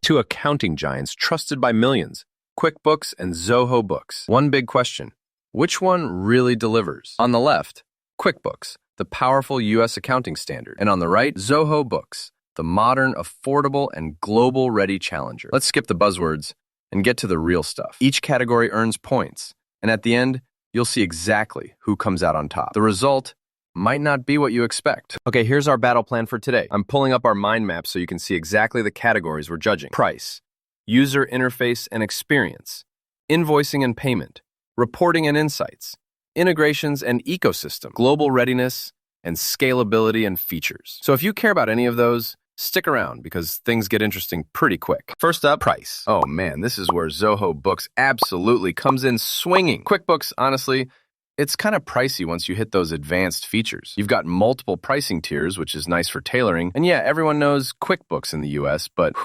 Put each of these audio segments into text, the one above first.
Two accounting giants trusted by millions, QuickBooks and Zoho Books. One big question: which one really delivers? On the left, QuickBooks, the powerful U.S. accounting standard. And on the right, Zoho Books, the modern, affordable, and global-ready challenger. Let's skip the buzzwords and get to the real stuff. Each category earns points, and at the end, you'll see exactly who comes out on top. The result might not be what you expect. Okay, here's our battle plan for today. I'm pulling up our mind map so you can see exactly the categories we're judging: price, user interface and experience, invoicing and payment, reporting and insights, integrations and ecosystem, global readiness, and scalability and features. So if you care about any of those, stick around because things get interesting pretty quick. First up, price. Oh man, this is where Zoho Books absolutely comes in swinging. QuickBooks, honestly, it's kind of pricey once you hit those advanced features. You've got multiple pricing tiers, which is nice for tailoring. And yeah, everyone knows QuickBooks in the US, but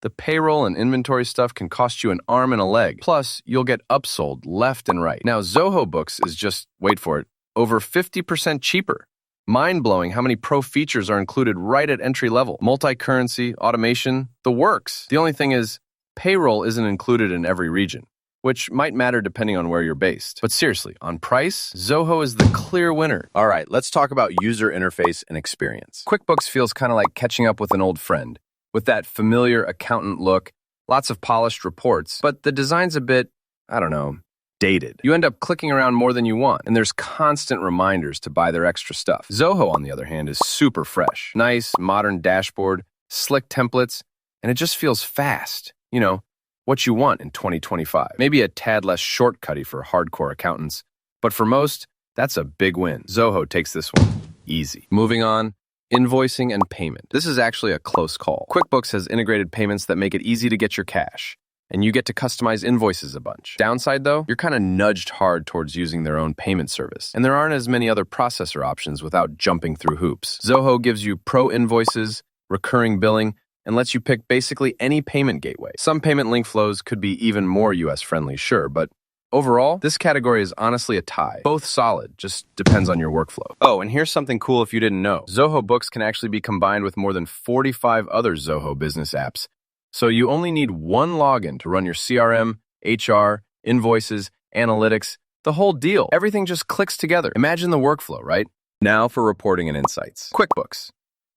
the payroll and inventory stuff can cost you an arm and a leg. Plus, you'll get upsold left and right. Now, Zoho Books is just, wait for it, over 50% cheaper. Mind-blowing how many pro features are included right at entry level. Multi-currency, automation, the works. The only thing is, payroll isn't included in every region, which might matter depending on where you're based. But seriously, on price, Zoho is the clear winner. All right, let's talk about user interface and experience. QuickBooks feels kind of like catching up with an old friend, with that familiar accountant look, lots of polished reports, but the design's a bit, I don't know, dated. You end up clicking around more than you want, and there's constant reminders to buy their extra stuff. Zoho, on the other hand, is super fresh. Nice, modern dashboard, slick templates, and it just feels fast. You know, what you want in 2025. Maybe a tad less shortcutty for hardcore accountants, but for most, that's a big win. Zoho takes this one easy. Moving on, invoicing and payment. This is actually a close call. QuickBooks has integrated payments that make it easy to get your cash, and you get to customize invoices a bunch. Downside though, you're kind of nudged hard towards using their own payment service, and there aren't as many other processor options without jumping through hoops. Zoho gives you pro invoices, recurring billing, and lets you pick basically any payment gateway. Some payment link flows could be even more US friendly, sure, but overall, this category is honestly a tie. Both solid, just depends on your workflow. Oh, and here's something cool if you didn't know. Zoho Books can actually be combined with more than 45 other Zoho business apps. So you only need one login to run your CRM, HR, invoices, analytics, the whole deal. Everything just clicks together. Imagine the workflow, right? Now for reporting and insights. QuickBooks.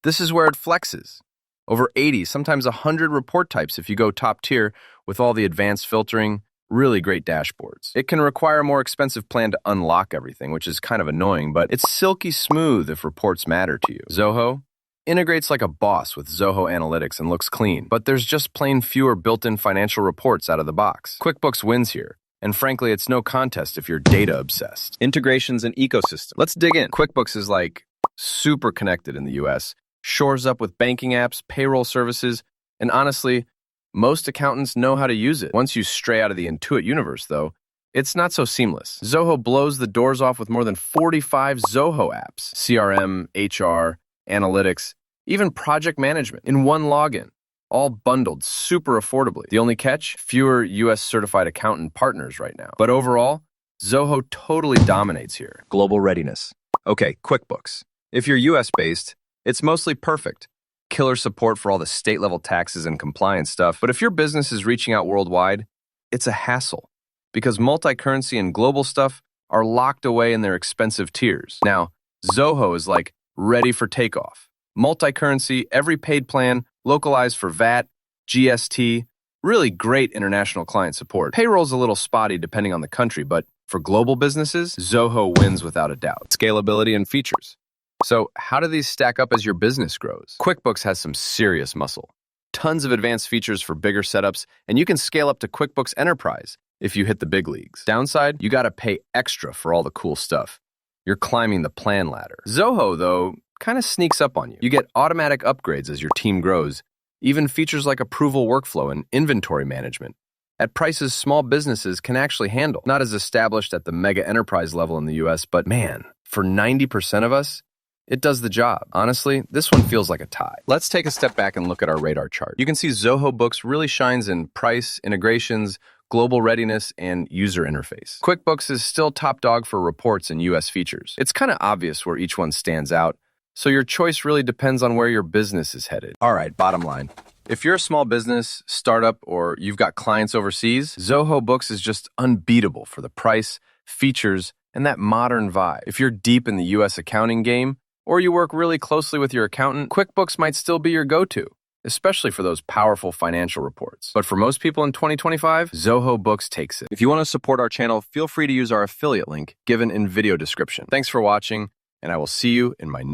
This is where it flexes. Over 80, sometimes 100 report types if you go top tier with all the advanced filtering, really great dashboards. It can require a more expensive plan to unlock everything, which is kind of annoying, but it's silky smooth if reports matter to you. Zoho integrates like a boss with Zoho Analytics and looks clean, but there's just plain fewer built-in financial reports out of the box. QuickBooks wins here, and frankly, it's no contest if you're data-obsessed. Integrations and ecosystem. Let's dig in. QuickBooks is like super connected in the US, shores up with banking apps, payroll services, and honestly, most accountants know how to use it. Once you stray out of the Intuit universe, though, it's not so seamless. Zoho blows the doors off with more than 45 Zoho apps, CRM, HR, analytics, even project management in one login, all bundled super affordably. The only catch? Fewer US certified accountant partners right now. But overall, Zoho totally dominates here. Global readiness. Okay, QuickBooks. If you're US based, it's mostly perfect. Killer support for all the state-level taxes and compliance stuff. But if your business is reaching out worldwide, it's a hassle because multi-currency and global stuff are locked away in their expensive tiers. Now, Zoho is like ready for takeoff. Multi-currency, every paid plan, localized for VAT, GST, really great international client support. Payroll's a little spotty depending on the country, but for global businesses, Zoho wins without a doubt. Scalability and features. So how do these stack up as your business grows? QuickBooks has some serious muscle. Tons of advanced features for bigger setups, and you can scale up to QuickBooks Enterprise if you hit the big leagues. Downside, you gotta pay extra for all the cool stuff. You're climbing the plan ladder. Zoho, though, kind of sneaks up on you. You get automatic upgrades as your team grows, even features like approval workflow and inventory management, at prices small businesses can actually handle. Not as established at the mega enterprise level in the US, but man, for 90% of us, it does the job. Honestly, this one feels like a tie. Let's take a step back and look at our radar chart. You can see Zoho Books really shines in price, integrations, global readiness, and user interface. QuickBooks is still top dog for reports and US features. It's kind of obvious where each one stands out, so your choice really depends on where your business is headed. All right, bottom line. If you're a small business, startup, or you've got clients overseas, Zoho Books is just unbeatable for the price, features, and that modern vibe. If you're deep in the US accounting game, or you work really closely with your accountant, QuickBooks might still be your go-to, especially for those powerful financial reports. But for most people in 2025, Zoho Books takes it. If you want to support our channel, feel free to use our affiliate link given in video description. Thanks for watching, and I will see you in my next